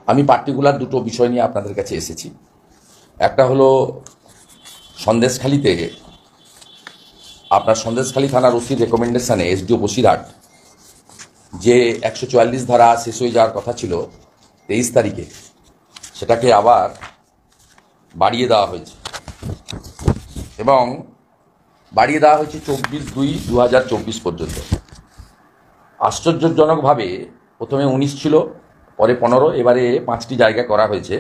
আমি পার্টিকুলার দুটো বিষয় নিয়ে আপনাদের কাছে এসেছি। একটা হলো সন্দেশখালীতে আপনার সন্দেশখালী থানার ওসির রেকমেন্ডেশনে এসডিও বসিরহাট যে 144 ধারা শেষ হয়ে যাওয়ার কথা ছিল 23 তারিখে, সেটাকে আবার বাড়িয়ে দেওয়া হয়েছে এবং বাড়িয়ে দেওয়া হয়েছে 24/2/2024 পর্যন্ত। আশ্চর্যজনকভাবে প্রথমে 19 ছিল, পরে 15, এবারে 5টি জায়গা করা হয়েছে।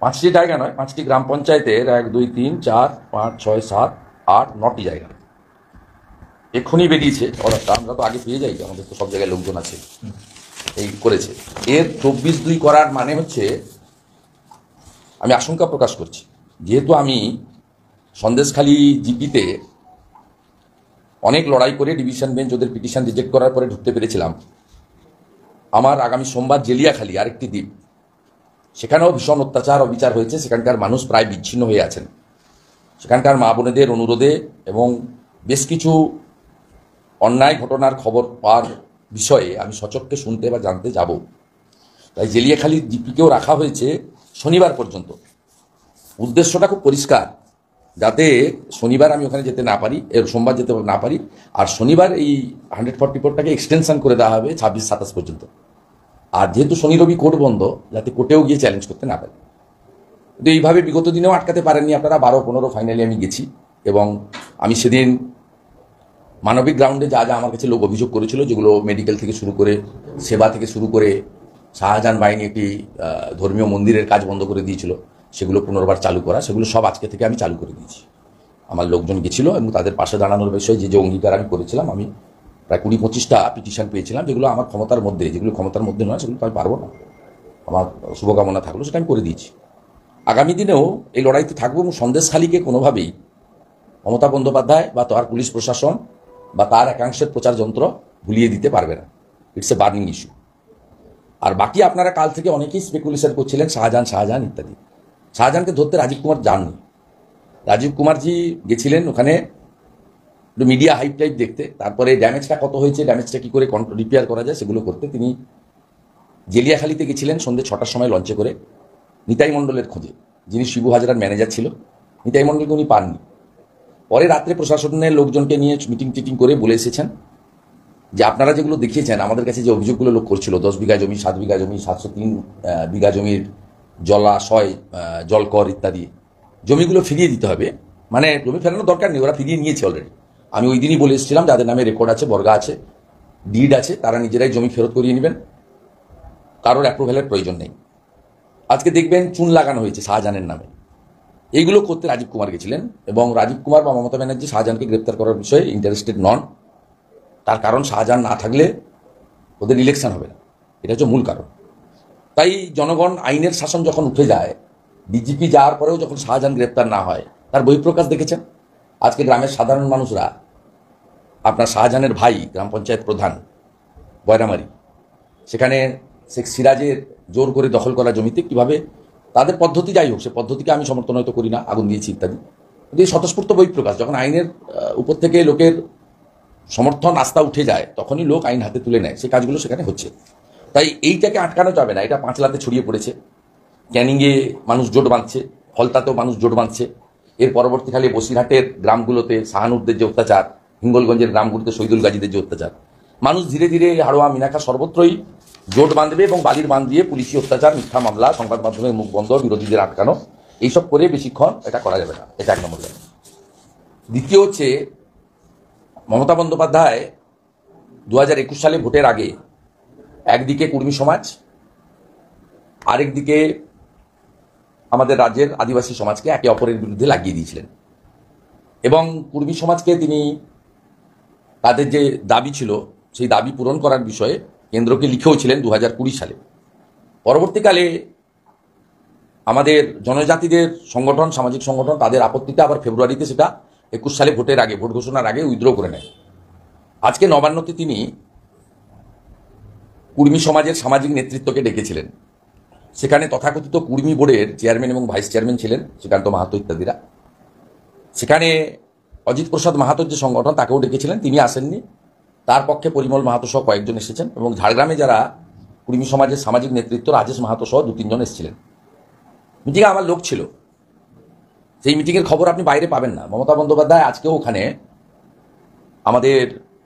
5টি জায়গা নয়, 5টি গ্রাম পঞ্চায়েতের 1, 2, 3, 4, 5, 6, 7, 8, 9টি জায়গা এক্ষুনি বেরিয়েছে অর্ডারটা। আমরা তো আগে পেয়ে যাই, আমাদের তো সব জায়গায় লোকজন আছে, এই করেছে। এর 24/2 করার মানে হচ্ছে, আমি আশঙ্কা প্রকাশ করছি, যেহেতু আমি সন্দেশখালী জিপিতে অনেক লড়াই করে ডিভিশন বেঞ্চ ওদের পিটিশন রিজেক্ট করার পরে ঢুকতে পেরেছিলাম। আমার আগামী সোমবার জেলিয়াখালী আরেকটি দ্বীপ, সেখানেও ভীষণ অত্যাচার অবিচার হয়েছে। সেখানকার মানুষ প্রায় বিচ্ছিন্ন হয়ে আছেন। সেখানকার মা বোনেদের অনুরোধে এবং বেশ কিছু অন্যায় ঘটনার খবর পাওয়ার বিষয়ে আমি সচক্ষে শুনতে বা জানতে যাব। তাই জেলিয়াখালী জিপিকেও রাখা হয়েছে শনিবার পর্যন্ত। উদ্দেশ্যটা খুব পরিষ্কার, যাতে শনিবার আমি ওখানে যেতে না পারি, সোমবার যেতে না পারি, আর শনিবার এই 144টাকে এক্সটেনশন করে দেওয়া হবে 26-27 পর্যন্ত। আর যেহেতু শনি রবি কোর্ট বন্ধ, যাতে কোর্টেও গিয়ে চ্যালেঞ্জ করতে না পারি। কিন্তু এইভাবে বিগত দিনেও আটকাতে পারেননি আপনারা। 12-15 ফাইনালি আমি গেছি এবং আমি সেদিন মানবিক গ্রাউন্ডে যা যা আমার কাছে লোক অভিযোগ করেছিল, যেগুলো মেডিকেল থেকে শুরু করে সেবা থেকে শুরু করে শাহজাহান বাহিনী একটি ধর্মীয় মন্দিরের কাজ বন্ধ করে দিয়েছিল, সেগুলো পুনর্বার চালু করা, সেগুলো সব আজকে থেকে আমি চালু করে দিয়েছি। আমার লোকজন গেছিল এবং তাদের পাশে দাঁড়ানোর বিষয়ে যে অঙ্গীকার আমি করেছিলাম, আমি প্রায় 20-25টা পিটিশন পেয়েছিলাম, যেগুলো আমার ক্ষমতার মধ্যে, যেগুলো ক্ষমতার মধ্যে নয় সেগুলো তো আমি পারবো না, আমার শুভকামনা থাকলো, সেটা আমি করে দিয়েছি। আগামী দিনেও এই লড়াইতে থাকবো এবং সন্দেশখালীকে কোনোভাবেই মমতা বন্দ্যোপাধ্যায় বা তার পুলিশ প্রশাসন বা তার একাংশের প্রচার যন্ত্র ভুলিয়ে দিতে পারবে না। It's a burning issue. আর বাকি আপনারা কাল থেকে অনেকেই স্পেকুলেশন করছিলেন শাহজাহান ইত্যাদি। শাহজাহানকে ধরতে রাজীব কুমার যাননি। রাজীব কুমারজি গেছিলেন ওখানে একটু মিডিয়া হাইপ টাইপ দেখতে, তারপরে ড্যামেজটা কত হয়েছে, ড্যামেজটা কী করে রিপেয়ার করা যায় সেগুলো করতে তিনি জেলিয়াখালীতে গেছিলেন সন্ধ্যে 6টার সময় লঞ্চে করে নিতাই মণ্ডলের খোঁজে, যিনি শিবু হাজরার ম্যানেজার ছিল। নিতাই মণ্ডলকে উনি পাননি। পরে রাত্রে প্রশাসনের লোকজনকে নিয়ে মিটিং টিটিং করে বলে এসেছেন যে আপনারা যেগুলো দেখিয়েছেন, আমাদের কাছে যে অভিযোগগুলো লোক করছিল, 10 বিঘা জমি, 7 বিঘা জমি, 703 বিঘা জমির জলাশয়, জলকর ইত্যাদি জমিগুলো ফিরিয়ে দিতে হবে। মানে জমি ফেরানোর দরকার নেই, ওরা ফিরিয়ে নিয়েছে অলরেডি। আমি ওই দিনই বলে এসেছিলাম যাদের নামে রেকর্ড আছে, বর্গা আছে, ডিড আছে, তারা নিজেরাই জমি ফেরত করিয়ে নেবেন, কারোর অ্যাপ্রুভ্যালের প্রয়োজন নেই। আজকে দেখবেন চুন লাগানো হয়েছে শাহজাহানের নামে। এইগুলো করতে রাজীব কুমার গেছিলেন এবং রাজীব কুমার বা মমতা ব্যানার্জি শাহজাহানকে গ্রেপ্তার করার বিষয়ে ইন্টারেস্টেড নন। তার কারণ শাহজাহান না থাকলে ওদের ইলেকশন হবে না, এটা হচ্ছে মূল কারণ। তাই জনগণ, আইনের শাসন যখন উঠে যায়, ডিজিপি যাওয়ার পরেও যখন শাহজাহান গ্রেপ্তার না হয়, তার বহিঃপ্রকাশ দেখেছেন। আজকে গ্রামের সাধারণ মানুষরা আপনার শাহজাহানের ভাই গ্রাম পঞ্চায়েত প্রধান বয়রামারি, সেখানে শেখ সিরাজের জোর করে দখল করা জমিতে কীভাবে তাদের পদ্ধতি, যাই হোক সে পদ্ধতিকে আমি সমর্থন হয়তো করি না, আগুন দিয়েছি ইত্যাদি, কিন্তু এই স্বতঃস্ফূর্ত বহিঃপ্রকাশ। যখন আইনের উপর থেকে লোকের সমর্থন আস্থা উঠে যায়, তখনই লোক আইন হাতে তুলে নেয়। সেই কাজগুলো সেখানে হচ্ছে। তাই এইটাকে আটকানো যাবে না। এটা পাঁচলাতে ছড়িয়ে পড়েছে, ক্যানিংয়ে মানুষ জোট বাঁধছে, ফলতাতেও মানুষ জোট বাঁধছে। এর পরবর্তীকালে বসিরহাটের গ্রামগুলোতে শাহানুরদের যে অত্যাচার, হিঙ্গলগঞ্জের গ্রামগুলোতে শহীদুল গাজীদের যে অত্যাচার, মানুষ ধীরে ধীরে হাড়োয়া মিনাখা সর্বত্রই জোট বাঁধবে এবং বালির বাঁধ দিয়ে পুলিশি অত্যাচার, মিথ্যা মামলা, সংবাদ মাধ্যমের মুখ বন্ধ, বিরোধীদের আটকানো, এইসব করে বেশিক্ষণ এটা করা যাবে না। এটা 1 নম্বর। দ্বিতীয় হচ্ছে, মমতা বন্দ্যোপাধ্যায় 2021 সালে ভোটের আগে একদিকে কুর্মী সমাজ, আরেকদিকে আমাদের রাজ্যের আদিবাসী সমাজকে একে অপরের বিরুদ্ধে লাগিয়ে দিয়েছিলেন এবং কুর্মী সমাজকে তিনি তাদের যে দাবি ছিল সেই দাবি পূরণ করার বিষয়ে কেন্দ্রকে লিখেও ছিলেন 2020 সালে। পরবর্তীকালে আমাদের জনজাতিদের সংগঠন, সামাজিক সংগঠন, তাদের আপত্তিতে আবার ফেব্রুয়ারিতে সেটা 21 সালে ভোটের আগে, ভোট ঘোষণার আগে উইথড্র করে নেয়। আজকে নবান্নতে তিনি কুর্মী সমাজের সামাজিক নেতৃত্বকে ডেকেছিলেন। সেখানে তথাকথিত কুর্মী বোর্ডের চেয়ারম্যান এবং ভাইস চেয়ারম্যান ছিলেন শ্রীকান্ত মাহাতো ইত্যাদিরা। সেখানে অজিত প্রসাদ মাহাতোর যে সংগঠন, তাকেও ডেকেছিলেন, তিনি আসেননি। তার পক্ষে পরিমল মাহাতো সহ কয়েকজন এসেছেন এবং ঝাড়গ্রামে যারা কুর্মী সমাজের সামাজিক নেতৃত্ব রাজেশ মাহাতো সহ 2-3 জন এসেছিলেন। মিটিংয়ে আমার লোক ছিল, সেই মিটিংয়ের খবর আপনি বাইরে পাবেন না। মমতা বন্দ্যোপাধ্যায় আজকেও ওখানে আমাদের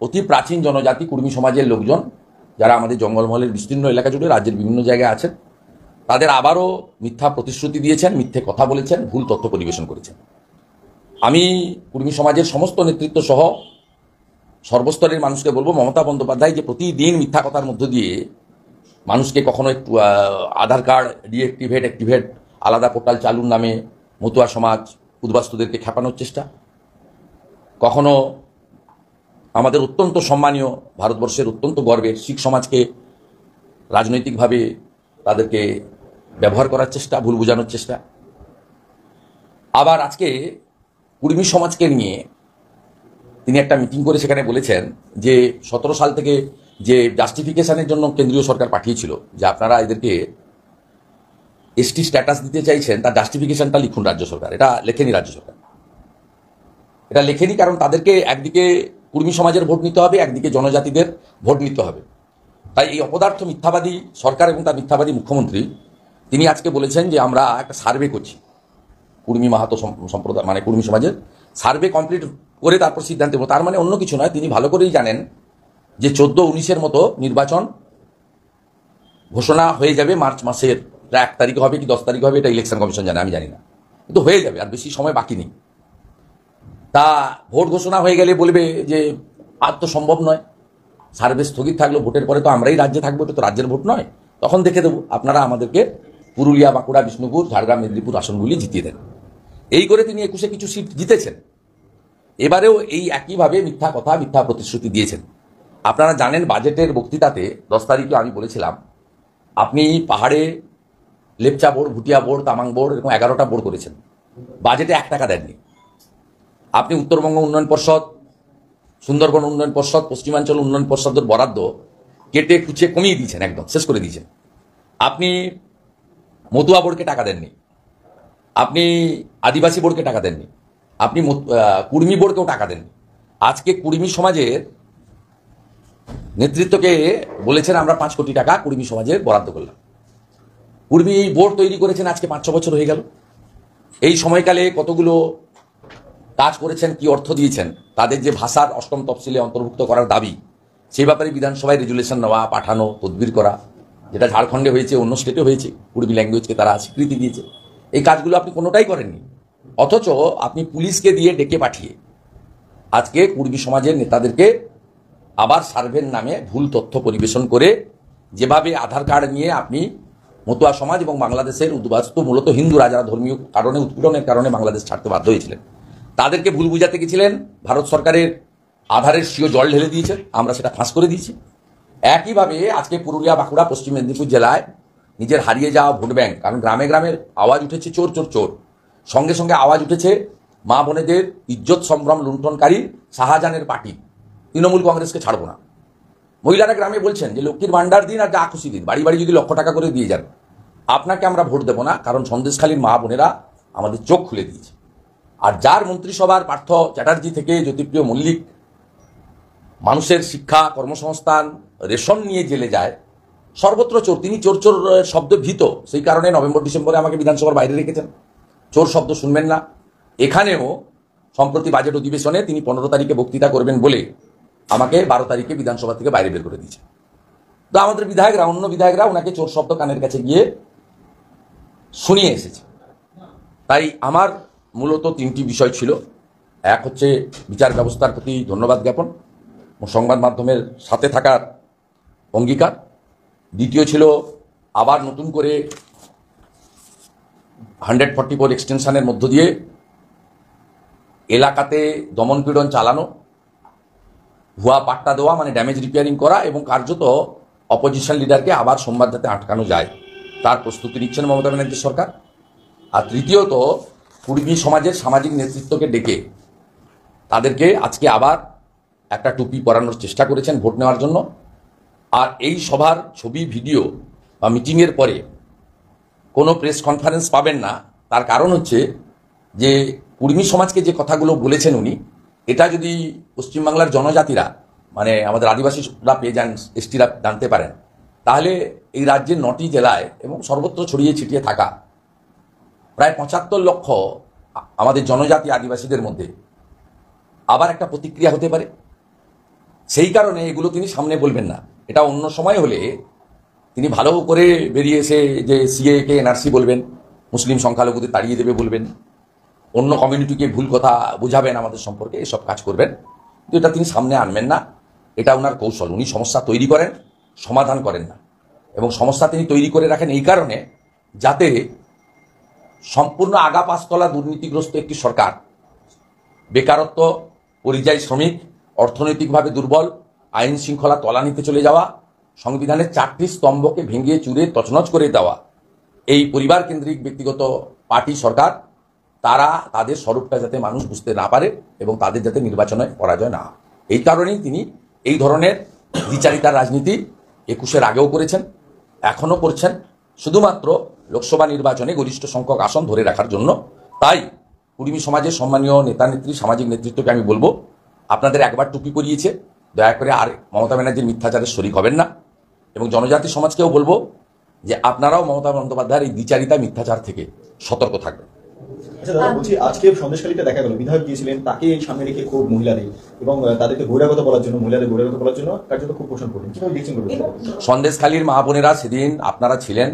অতি প্রাচীন জনজাতি কুর্মী সমাজের লোকজন, যারা আমাদের জঙ্গলমহলের বিস্তীর্ণ এলাকা জুড়ে রাজ্যের বিভিন্ন জায়গায় আছেন, তাদের আবারও মিথ্যা প্রতিশ্রুতি দিয়েছেন, মিথ্যে কথা বলেছেন, ভুল তথ্য পরিবেশন করেছেন। আমি কুর্মী সমাজের সমস্ত নেতৃত্ব সহ সর্বস্তরের মানুষকে বলবো, মমতা বন্দ্যোপাধ্যায় যে প্রতিদিন মিথ্যা কথার মধ্য দিয়ে মানুষকে কখনো একটু আধার কার্ড অ্যাক্টিভেট আলাদা পোর্টাল চালুর নামে মতুয়া সমাজ উদ্বাস্তুদেরকে খেপানোর চেষ্টা, কখনো আমাদের অত্যন্ত সম্মানীয় ভারতবর্ষের অত্যন্ত গর্বের শিখ সমাজকে রাজনৈতিকভাবে তাদেরকে ব্যবহার করার চেষ্টা, ভুল বোঝানোর চেষ্টা। আবার আজকে কুর্মী সমাজকে নিয়ে তিনি একটা মিটিং করে সেখানে বলেছেন যে 17 সাল থেকে যে জাস্টিফিকেশনের জন্য কেন্দ্রীয় সরকার পাঠিয়েছিল যে আপনারা এদেরকে এসটি স্ট্যাটাস দিতে চাইছেন, তার জাস্টিফিকেশনটা লিখুন রাজ্য সরকার। এটা লেখেনি রাজ্য সরকার, এটা লেখেনি, কারণ তাদেরকে একদিকে কুর্মী সমাজের ভোট নিতে হবে, একদিকে জনজাতিদের ভোট নিতে হবে। তাই এই অপদার্থ মিথ্যাবাদী সরকার এবং তার মিথ্যাবাদী মুখ্যমন্ত্রী তিনি আজকে বলেছেন যে আমরা একটা সার্ভে করছি কুর্মী মাহাতো সম্প্রদায়, মানে কুর্মী সমাজের সার্ভে কমপ্লিট করে তারপর সিদ্ধান্ত নেব। তার মানে অন্য কিছু নয়, তিনি ভালো করেই জানেন যে 14-19-এর মতো নির্বাচন ঘোষণা হয়ে যাবে মার্চ মাসের 1 তারিখ হবে কি 10 তারিখ হবে, এটা ইলেকশন কমিশন জানে, আমি জানি না, কিন্তু হয়ে যাবে, আর বেশি সময় বাকি নেই। তা ভোট ঘোষণা হয়ে গেলে বলবে যে আর তো সম্ভব নয়, সার্ভে স্থগিত থাকলো, ভোটের পরে তো আমরাই রাজ্যে থাকবো, এটা তো রাজ্যের ভোট নয়, তখন দেখে দেবো আপনারা আমাদেরকে পুরুলিয়া, বাঁকুড়া, বিষ্ণুপুর, ঝাড়গ্রাম, মেদিনীপুর আসনগুলি জিতিয়ে দেন। এই করে তিনি 21-এ কিছু সিট জিতেছেন। এবারেও এই একইভাবে মিথ্যা কথা, মিথ্যা প্রতিশ্রুতি দিয়েছেন। আপনারা জানেন বাজেটের বক্তৃতাতে 10 তারিখে আমি বলেছিলাম আপনি পাহাড়ে Lepcha board, Bhutia board, Tamang board এরকম 11টা বোর্ড করেছেন, বাজেটে 1 টাকা দেননি। আপনি উত্তরবঙ্গ উন্নয়ন পর্ষদ, সুন্দরবন উন্নয়ন পর্ষদ, পশ্চিমাঞ্চল উন্নয়ন পর্ষদের বরাদ্দ কেটে কুচিয়ে কমিয়ে দিয়েছেন, একদম শেষ করে দিয়েছেন। আপনি মতুয়া বোর্ডকে টাকা দেননি, আপনি আদিবাসী বোর্ডকে টাকা দেননি, আপনি কুর্মী বোর্ডকেও টাকা দেননি। আজকে কুর্মী সমাজের নেতৃত্বকে বলেছেন আমরা 5 কোটি টাকা কুর্মী সমাজে বরাদ্দ করলাম। কুর্মী এই বোর্ড তৈরি করেছেন আজকে 5-6 বছর হয়ে গেল। এই সময়কালে কতগুলো কাজ করেছেন, কি অর্থ দিয়েছেন, তাদের যে ভাষার 8ম তফসিলে অন্তর্ভুক্ত করার দাবি, সেই ব্যাপারে বিধানসভায় রেজুলেশন নেওয়া, পাঠানো, তদবির করা, যেটা ঝাড়খণ্ডে হয়েছে, অন্য স্টেটে হয়েছে, কুর্মী ল্যাঙ্গুয়েজকে তারা স্বীকৃতি দিয়েছে। এই কাজগুলো আপনি কোনোটাই করেননি, অথচ আপনি পুলিশকে দিয়ে ডেকে পাঠিয়ে আজকে কুর্মী সমাজের নেতাদেরকে আবার সার্ভের নামে ভুল তথ্য পরিবেশন করে, যেভাবে আধার কার্ড নিয়ে আপনি মতুয়া সমাজ এবং বাংলাদেশের উদ্বাস্তু মূলত হিন্দুরা, যারা ধর্মীয় কারণে, উৎপীড়নের কারণে বাংলাদেশ ছাড়তে বাধ্য হয়েছিলেন, তাদেরকে ভুল বুঝাতে গেছিলেন। ভারত সরকারের আধারের সিও জল ঢেলে দিয়েছে, আমরা সেটা ফাঁস করে দিয়েছি। একইভাবে আজকে পুরুলিয়া, বাঁকুড়া, পশ্চিম মেদিনীপুর জেলায় নিজের হারিয়ে যাওয়া ভোট ব্যাংক, কারণ গ্রামে গ্রামে আওয়াজ উঠেছে চোর চোর চোর, সঙ্গে সঙ্গে আওয়াজ উঠেছে মা বোনেদের ইজ্জত সম্ভ্রম লুণ্ঠনকারী শাহজাহানের পার্টি, তৃণমূল কংগ্রেসকে ছাড়বো না। মহিলারা গ্রামে বলছেন যে লক্ষ্মীর ভান্ডার দিন আর যা খুশি দিন, বাড়ি বাড়ি যদি 1,00,000 টাকা করে দিয়ে যান, আপনাকে আমরা ভোট দেবো না, কারণ সন্দেশখালীর মা বোনেরা আমাদের চোখ খুলে দিয়েছে। আর যার মন্ত্রিসভার পার্থ চ্যাটার্জি থেকে জ্যোতিপ্রিয় মল্লিক মানুষের শিক্ষা, কর্মসংস্থান, রেশন নিয়ে জেলে যায়, সর্বত্র চোর। তিনি চোর চোর শব্দ ভীত, সেই কারণে নভেম্বর-ডিসেম্বরে আমাকে বিধানসভার বাইরে রেখেছেন, চোর শব্দ শুনবেন না। এখানেও সম্প্রতি বাজেট অধিবেশনে তিনি 15 তারিখে বক্তৃতা করবেন বলে আমাকে 12 তারিখে বিধানসভা থেকে বাইরে বের করে দিয়েছে। তো আমাদের বিধায়করা, অন্য বিধায়করা ওনাকে চোর শব্দ কানের কাছে গিয়ে শুনিয়ে এসেছে। তাই আমার মূলত 3টি বিষয় ছিল। এক হচ্ছে বিচার ব্যবস্থার প্রতি ধন্যবাদ জ্ঞাপন ও সংবাদ মাধ্যমের সাথে থাকার অঙ্গীকার। দ্বিতীয় ছিল আবার নতুন করে 144 এক্সটেনশনের মধ্য দিয়ে এলাকাতে দমনপীড়ন চালানো, ভুয়া পাট্টা দেওয়া, মানে ড্যামেজ রিপেয়ারিং করা, এবং কার্যত অপোজিশন লিডারকে আবার সোমবার যাতে আটকানো যায় তার প্রস্তুতি নিচ্ছেন মমতা ব্যানার্জি সরকার। আর তৃতীয়ত কুর্মী সমাজের সামাজিক নেতৃত্বকে ডেকে তাদেরকে আজকে আবার একটা টুপি পরানোর চেষ্টা করেছেন ভোট নেওয়ার জন্য। আর এই সভার ছবি, ভিডিও বা মিটিংয়ের পরে কোনো প্রেস কনফারেন্স পাবেন না। তার কারণ হচ্ছে যে কুর্মী সমাজকে যে কথাগুলো বলেছেন উনি, এটা যদি পশ্চিমবাংলার জনজাতিরা, মানে আমাদের আদিবাসীরা পেয়ে যান, এসটিরা জানতে পারেন, তাহলে এই রাজ্যের 9টি জেলায় এবং সর্বত্র ছড়িয়ে ছিটিয়ে থাকা প্রায় 75 লক্ষ আমাদের জনজাতি আদিবাসীদের মধ্যে আবার একটা প্রতিক্রিয়া হতে পারে। সেই কারণে এগুলো তিনি সামনে বলবেন না। এটা অন্য সময় হলে তিনি ভালো করে বেরিয়ে এসে যে সিএকে এনআরসি বলবেন, মুসলিম সংখ্যালঘুদের তাড়িয়ে দেবে বলবেন, অন্য কমিউনিটিকে ভুল কথা বুঝাবেন আমাদের সম্পর্কে, এসব কাজ করবেন। কিন্তু এটা তিনি সামনে আনবেন না। এটা ওনার কৌশল। উনি সমস্যা তৈরি করেন, সমাধান করেন না। এবং সমস্যা তিনি তৈরি করে রাখেন এই কারণে, যাতে সম্পূর্ণ আগা পাঁচতলা দুর্নীতিগ্রস্ত একটি সরকার, বেকারত্ব, পরিযায়ী শ্রমিক, অর্থনৈতিকভাবে দুর্বল, আইন শৃঙ্খলা তলানিতে চলে যাওয়া, সংবিধানের 4টি স্তম্ভকে ভেঙে চুরে তছনছ করে দেওয়া এই পরিবার কেন্দ্রিক ব্যক্তিগত পার্টি সরকার, তারা তাদের স্বরূপটা যাতে মানুষ বুঝতে না পারে এবং তাদের যাতে নির্বাচনে পরাজয় না হয়। এই কারণেই তিনি এই ধরনের দ্বিচারিতার রাজনীতি 21-এর আগেও করেছেন, এখনও করছেন, শুধুমাত্র লোকসভা নির্বাচনে গরিষ্ঠ সংখ্যক আসন ধরে রাখার জন্য। তাই কুর্মী সমাজের সম্মানীয় নেতা নেত্রী, সামাজিক নেতৃত্বকে আমি বলবো, আপনাদের একবার টুপি পরিয়েছে, দয়া করে আর মমতা ব্যানার্জির মিথ্যাচারের শরিক হবেন না। এবং জনজাতি সমাজকেও বলবো যে আপনারাও মমতা বন্দ্যোপাধ্যায়ের এই দ্বিচারিতা মিথ্যাচার থেকে সতর্ক থাকবেন। আচ্ছা দাদা, বলছি আজকে সন্দেশখালীতে দেখা গেল বিধায়ক গিয়েছিলেন, তাকে সামনে রেখে খুব মহিলাদের এবং তাদেরকে বহিরাগত বলার জন্য, মহিলাদের বহিরাগত বলার জন্য কার্যত খুব পোষণ করলেন। কিভাবে দেখছেন? সন্দেশখালীর মা বোনেরা সেদিন আপনারা ছিলেন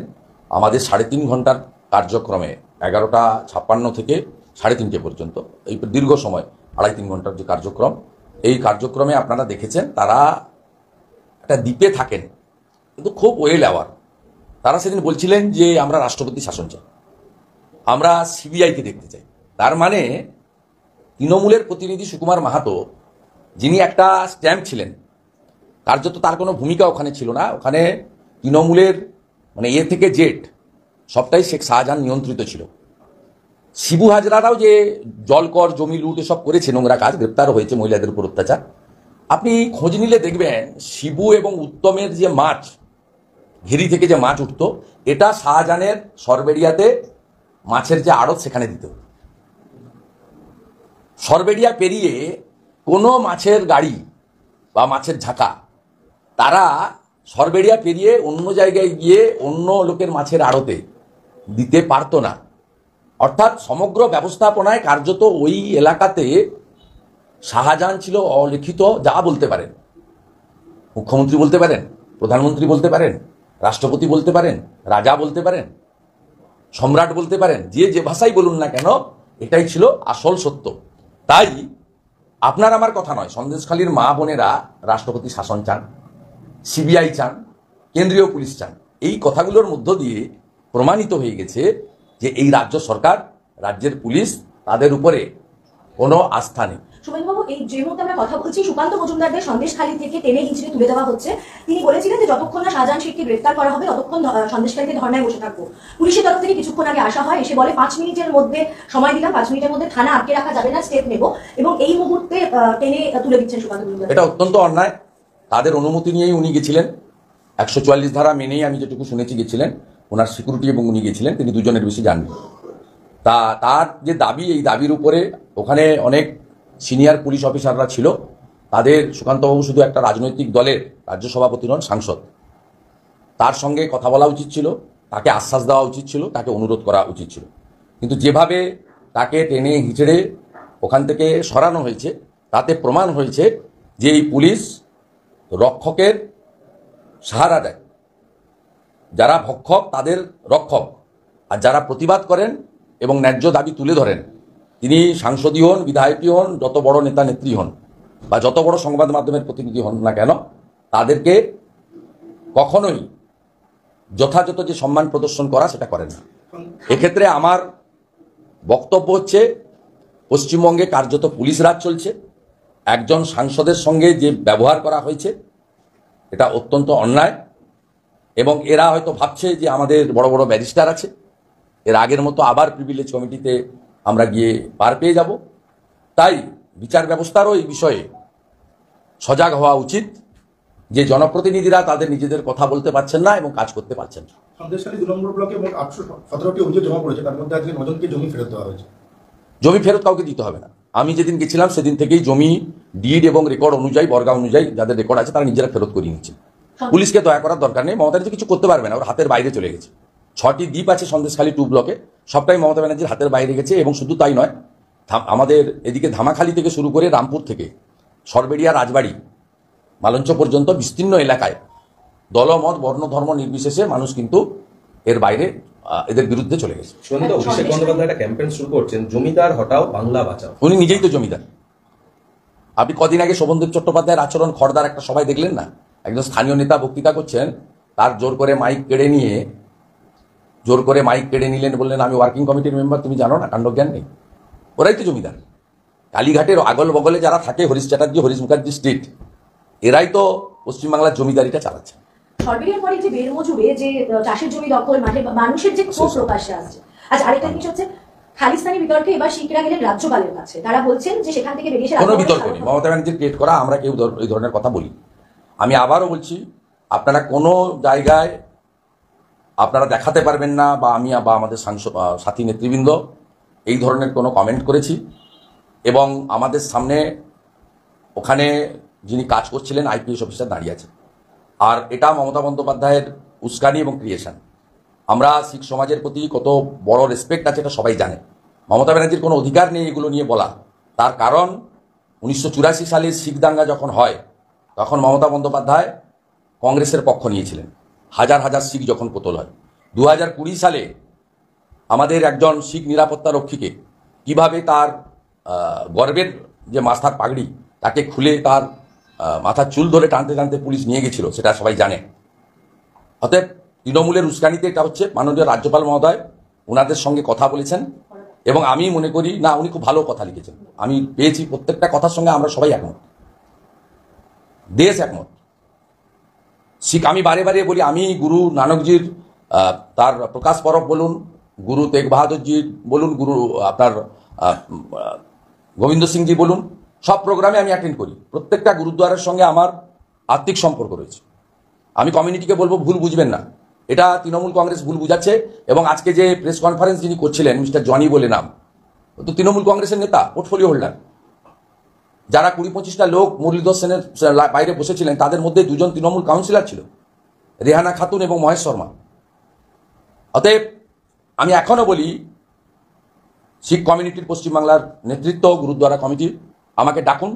আমাদের 3.5 ঘন্টার কার্যক্রমে, 11টা 56 থেকে 3:30 পর্যন্ত, এই দীর্ঘ সময় 2.5-3 ঘন্টার যে কার্যক্রম, এই কার্যক্রমে আপনারা দেখেছেন তারা একটা দ্বীপে থাকেন কিন্তু খুব ওয়েল অ্যাওয়ার। তারা সেদিন বলছিলেন যে আমরা রাষ্ট্রপতি শাসন চাই, আমরা সিবিআইকে দেখতে চাই। তার মানে তৃণমূলের প্রতিনিধি সুকুমার মাহাতো, যিনি একটা স্ট্যাম্প ছিলেন, কার্যত তার কোনো ভূমিকা ওখানে ছিল না। ওখানে তৃণমূলের মানে এ থেকে জেড সবটাই শেখ শাহজাহান নিয়ন্ত্রিত ছিল। শিবু হাজরারাও যে জলকর, জমি লুট এসব করেছে, নোংরা কাজ, গ্রেপ্তারও হয়েছে মহিলাদের উপর অত্যাচার। আপনি খোঁজ নিলে দেখবেন শিবু এবং উত্তমের যে মাছ, ঘেরি থেকে যে মাছ উঠত, এটা শাহজাহানের সরবেরিয়াতে মাছের যে আড়ত সেখানে দিত। সরবেরিয়া পেরিয়ে কোনো মাছের গাড়ি বা মাছের ঝাঁকা তারা সরবেরিয়া পেরিয়ে অন্য জায়গায় গিয়ে অন্য লোকের মাছের আড়তে দিতে পারত না। অর্থাৎ সমগ্র ব্যবস্থাপনায় কার্যত ওই এলাকাতে শাহজাহান ছিল অলিখিত। যা বলতে পারেন, মুখ্যমন্ত্রী বলতে পারেন, প্রধানমন্ত্রী বলতে পারেন, রাষ্ট্রপতি বলতে পারেন, রাজা বলতে পারেন, সম্রাট বলতে পারেন, যে ভাষাই বলুন না কেন, এটাই ছিল আসল সত্য। তাই আপনার আমার কথা নয়, সন্দেশখালীর মা বোনেরা রাষ্ট্রপতি শাসন চান, সিবিআই চান, কেন্দ্রীয় পুলিশ চান। এই কথাগুলোর মধ্য দিয়ে প্রমাণিত হয়ে গেছে যে এই রাজ্য সরকার, রাজ্যের পুলিশ, তাদের উপরে কোনো আস্থা নেই। সুমেনবাবু, এই যে মুহূর্তে আমরা কথা বলছি, সুকান্ত মজুমদারদের সন্দেশখালী থেকে টেনে হিঁচড়ে তুলে দেওয়া হচ্ছে। তিনি বলেছিলেন যে যতক্ষণ না শাহজাহান শেখকে গ্রেফতার করা হবে ততক্ষণ সন্দেশখালীতে ধর্নায় বসে থাকবো। পুলিশের তরফ থেকে কিছুক্ষণ আগে আসা হয়, এসে বলে 5 মিনিটের মধ্যে সময় দিলাম, 5 মিনিটের মধ্যে থানা আটকে রাখা যাবে না, স্টেপ নেব। এবং এই মুহূর্তে টেনে তুলে দিচ্ছেন সুকান্ত মজুমদার। এটা অত্যন্ত অন্যায়। তাদের অনুমতি নিয়েই উনি গেছিলেন, 144 ধারা মেনেই আমি যেটুকু শুনেছি গেছিলেন। ওনার সিকিউরিটি এবং উনি গেছিলেন, তিনি দুজনের বেশি জানবেন। তার যে দাবি, এই দাবির উপরে ওখানে অনেক সিনিয়র পুলিশ অফিসাররা ছিল। তাদের, সুকান্তবাবু শুধু একটা রাজনৈতিক দলের রাজ্য সভাপতি নন, সাংসদ। তার সঙ্গে কথা বলা উচিত ছিল, তাকে আশ্বাস দেওয়া উচিত ছিল, তাকে অনুরোধ করা উচিত ছিল। কিন্তু যেভাবে তাকে টেনে হিঁচড়ে ওখান থেকে সরানো হয়েছে, তাতে প্রমাণ হয়েছে যে এই পুলিশ রক্ষকের সাহারা দেয়। যারা ভক্ষক তাদের রক্ষক, আর যারা প্রতিবাদ করেন এবং ন্যায্য দাবি তুলে ধরেন, তিনি সাংসদই হন, বিধায়কই হন, যত বড় নেতা নেত্রী হন বা যত বড় সংবাদ মাধ্যমের প্রতিনিধি হন না কেন, তাদেরকে কখনোই যথাযথ যে সম্মান প্রদর্শন করা সেটা করেন না। এক্ষেত্রে আমার বক্তব্য হচ্ছে, পশ্চিমবঙ্গে কার্যত পুলিশ রাজ চলছে। একজন সাংসদের সঙ্গে যে ব্যবহার করা হয়েছে এটা অত্যন্ত অন্যায়। এবং এরা হয়তো ভাবছে যে আমাদের বড় বড় ব্যারিস্টার আছে, এর আগের মতো আবার প্রিভিলেজ কমিটিতে আমরা গিয়ে পার পেয়ে যাব। তাই বিচার ব্যবস্থারও এই বিষয়ে সজাগ হওয়া উচিত যে জনপ্রতিনিধিরা তাদের নিজেদের কথা বলতে পারছেন না এবং কাজ করতে পারছেন না। সন্দেশখালী 2 নম্বর ব্লকে মোট 817টি অভিযোগ জমা পড়েছে, তার মধ্যে আজকে 9 জনকে জমি ফেরত দেওয়া হয়েছে। জমি ফেরত কাউকে দিতে হবে না। আমি যেদিন গেছিলাম সেদিন থেকেই জমি ডিড এবং রেকর্ড অনুযায়ী, বর্গা অনুযায়ী যাদের রেকর্ড আছে তারা নিজেরা ফেরত করিয়ে নিচ্ছে। পুলিশকে দয়া করার দরকার নেই, মমতা ব্যানার্জি কিছু করতে পারবে না, ওর হাতের বাইরে চলে গেছে। 6টি দ্বীপ আছে সন্দেশখালী 2 ব্লকে, সবটাই মমতা ব্যানার্জির হাতের বাইরে গেছে। এবং শুধু তাই নয়, আমাদের এদিকে ধামাখালি থেকে শুরু করে রামপুর থেকে সরবেড়িয়া, রাজবাড়ি, মালঞ্চ পর্যন্ত বিস্তীর্ণ এলাকায় দলমত, বর্ণ, ধর্ম নির্বিশেষে মানুষ কিন্তু এর বাইরে এদের বিরুদ্ধে চলে গেছে। শুনুন, অভিষেক বন্দ্যোপাধ্যায় একটা ক্যাম্পেইন শুরু করছেন, জমিদার হটাও বাংলা বাঁচাও। উনি নিজেই তো জমিদার। আপনি কদিন আগে শোভনদেব চট্টোপাধ্যায়ের আচরণ খড়দার একটা সবাই দেখলেন না? একজন স্থানীয় নেতা বক্তৃতা করছেন, তার জোর করে মাইক কেড়ে নিলেন, বললেন আমি ওয়ার্কিং কমিটির মেম্বার, তুমি জানো না, কাণ্ডজ্ঞান নেই। ওরাই তো জমিদার। কালীঘাটের আগল বগলে যারা থাকে, হরিশ চ্যাটার্জি, হরিশ মুখার্জি স্ট্রিট, এরাই তো পশ্চিমবাংলার জমিদারিটা চালাচ্ছে। সরবেরিয়ার পরে যে বেরমজুরে যে চাষের জমি দখল, মাঠে মানুষের যে ক্ষোভ প্রকাশ্যে আসছে। আচ্ছা, আরেকটা জিনিস হচ্ছে খালিস্তানি বিতর্কে এবার শিখরা গেলেন রাজ্যপালের কাছে। তারা বলছেন যে সেখান থেকে বেরিয়ে এসে কোনো বিতর্ক নেই, মমতা ব্যানার্জির ক্রিয়েট করা, আমরা কেউ এই ধরনের কথা বলি। আমি আবারও বলছি, আপনারা কোনো জায়গায় আপনারা দেখাতে পারবেন না, বা আমি বা আমাদের সাথী নেতৃবৃন্দ এই ধরনের কোনো কমেন্ট করেছি। এবং আমাদের সামনে ওখানে যিনি কাজ করছিলেন আইপিএস অফিসার দাঁড়িয়ে আছে। আর এটা মমতা বন্দ্যোপাধ্যায়ের উস্কানি এবং ক্রিয়েশন। আমরা শিখ সমাজের প্রতি কত বড় রেসপেক্ট আছে এটা সবাই জানে। মমতা ব্যানার্জির কোনো অধিকার নেই এগুলো নিয়ে বলা। তার কারণ 1984 সালে শিখ দাঙ্গা যখন হয়, তখন মমতা বন্দ্যোপাধ্যায় কংগ্রেসের পক্ষ নিয়েছিলেন। হাজার হাজার শিখ যখন কোতল হয়। 2020 সালে আমাদের একজন শিখ নিরাপত্তা রক্ষীকে কিভাবে তার গর্বের যে মাথার পাগড়ি তাকে খুলে তার মাথার চুল ধরে টানতে টানতে পুলিশ নিয়ে গেছিল, সেটা সবাই জানে। অতএব তৃণমূলের উস্কানিতে এটা হচ্ছে। মাননীয় রাজ্যপাল মহোদয় ওনাদের সঙ্গে কথা বলেছেন, এবং আমি মনে করি না, উনি খুব ভালো কথা লিখেছেন। আমি পেয়েছি প্রত্যেকটা কথার সঙ্গে আমরা সবাই একমত, দেশ একমত। শিখ, আমি বারে বারে বলি, আমি গুরু নানকজির তার প্রকাশ পরব বলুন, গুরু তেগ বাহাদুরজি বলুন, গুরু আপনার গোবিন্দ সিংজি বলুন, সব প্রোগ্রামে আমি অ্যাটেন্ড করি। প্রত্যেকটা গুরুদ্বারের সঙ্গে আমার আত্মিক সম্পর্ক রয়েছে। আমি কমিউনিটিকে বলবো, ভুল বুঝবেন না, এটা তৃণমূল কংগ্রেস ভুল বুঝাচ্ছে। এবং আজকে যে প্রেস কনফারেন্স যিনি করছিলেন, মিস্টার জনি বলে নাম, তো তৃণমূল কংগ্রেসের নেতা, পোর্টফোলিও হোল্ডার। যারা 20-25টা লোক মুরলীধর সেনের বাইরে বসেছিলেন, তাদের মধ্যে 2জন তৃণমূল কাউন্সিলর ছিল, রেহানা খাতুন এবং মহেশ শর্মা। অতএব আমি এখনো বলি, শিখ কমিউনিটির পশ্চিমবাংলার নেতৃত্ব, গুরুদ্বারা কমিটি, আমাকে ডাকুন,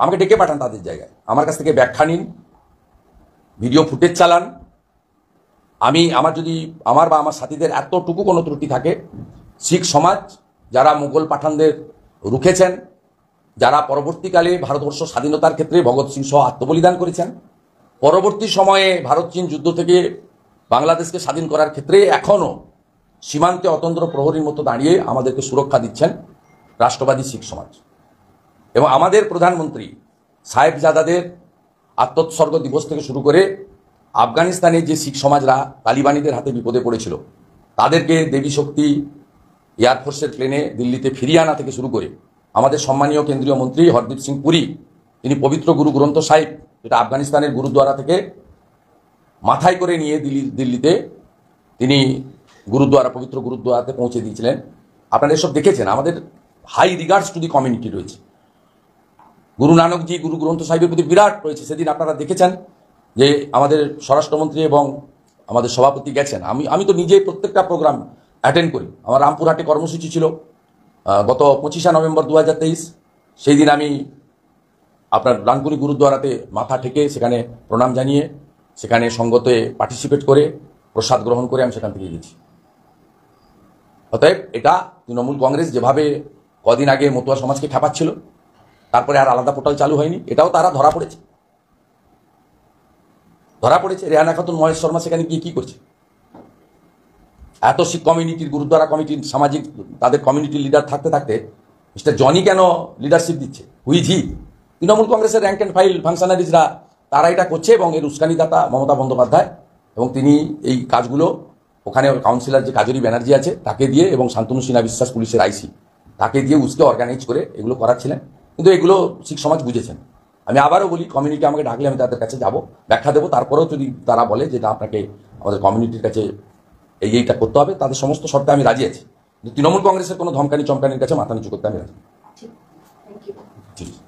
আমাকে ডেকে পাঠান তাদের জায়গায়, আমার কাছ থেকে ব্যাখ্যা নিন, ভিডিও ফুটেজ চালান। আমার যদি আমার বা আমার সাথীদের এতটুকু কোনো ত্রুটি থাকে, শিখ সমাজ যারা মুঘল পাঠানদের রুখেছেন, যারা পরবর্তীকালে ভারতবর্ষ স্বাধীনতার ক্ষেত্রে ভগৎ সিং সহ আত্মবলিদান করেছেন, পরবর্তী সময়ে ভারত চীন যুদ্ধ থেকে বাংলাদেশকে স্বাধীন করার ক্ষেত্রে এখনও সীমান্তে অতন্ত্র প্রহরীর মতো দাঁড়িয়ে আমাদেরকে সুরক্ষা দিচ্ছেন রাষ্ট্রবাদী শিখ সমাজ। এবং আমাদের প্রধানমন্ত্রী সাহেবজাদাদের আত্মোৎসর্গ দিবস থেকে শুরু করে আফগানিস্তানে যে শিখ সমাজরা তালিবানিদের হাতে বিপদে পড়েছিল, তাদেরকে দেবী শক্তি এয়ারফোর্সের প্লেনে দিল্লিতে ফিরিয়ে আনা থেকে শুরু করে আমাদের সম্মানীয় কেন্দ্রীয় মন্ত্রী হরদীপ সিং পুরী, তিনি পবিত্র গুরু গ্রন্থ সাহিব, যেটা আফগানিস্তানের গুরুদ্বারা থেকে মাথায় করে নিয়ে দিল্লিতে তিনি পবিত্র গুরুদ্বারাতে পৌঁছে দিয়েছিলেন। আপনারা এসব দেখেছেন। আমাদের high regards to the community রয়েছে। গুরু নানকজি গুরু গ্রন্থ সাহিবের প্রতি বিরাট রয়েছে। সেদিন আপনারা দেখেছেন যে আমাদের স্বরাষ্ট্রমন্ত্রী এবং আমাদের সভাপতি গেছেন। আমি তো নিজে প্রত্যেকটা প্রোগ্রাম অ্যাটেন্ড করি। আমার রামপুরহাটে কর্মসূচি ছিল গত 25শে নভেম্বর 2023। সেই দিন আমি আপনার রানপুরি গুরুদ্বারাতে মাথা ঠেকে সেখানে প্রণাম জানিয়ে সেখানে সঙ্গতে পার্টিসিপেট করে প্রসাদ গ্রহণ করে আমি সেখান থেকে গেছি। অতএব এটা তৃণমূল কংগ্রেস যেভাবে কদিন আগে মতুয়া সমাজকে ঠেপাচ্ছিল, তারপরে আর আলাদা পোর্টাল চালু হয়নি, এটাও তারা ধরা পড়েছে। রেহানা খাতুন, মহেশ শর্মা সেখানে গিয়ে কি করছে? এত শিখ কমিউনিটির, গুরুদ্বারা কমিটির, সামাজিক তাদের কমিউনিটির লিডার থাকতে থাকতে মিস্টার জনি কেন লিডারশিপ দিচ্ছে? হুইজি তৃণমূল কংগ্রেসের র্যাঙ্ক অ্যান্ড ফাইল ফাংশনারিজরা তারা এটা করছে, এবং এর উস্কানিদাতা মমতা বন্দ্যোপাধ্যায়। এবং তিনি এই কাজগুলো ওখানে কাউন্সিলর যে কাজরি ব্যানার্জি আছে তাকে দিয়ে, এবং শান্তনু সিনহা বিশ্বাস পুলিশের আইসি, তাকে দিয়ে উস্কে অর্গানাইজ করে এগুলো করাচ্ছিলেন। কিন্তু এগুলো শিখ সমাজ বুঝেছেন। আমি আবারও বলি, কমিউনিটি আমাকে ডাকলে আমি তাদের কাছে যাব, ব্যাখ্যা দেবো। তারপরেও যদি তারা বলে যে না, আপনাকে আমাদের কমিউনিটির কাছে এইটা করতে হবে, তাদের সমস্ত শর্তে আমি রাজি আছি। কিন্তু তৃণমূল কংগ্রেসের কোনো ধমকানি চমকানির কাছে মাথা নিচু করতে আমি রাজি। ঠিক আছে।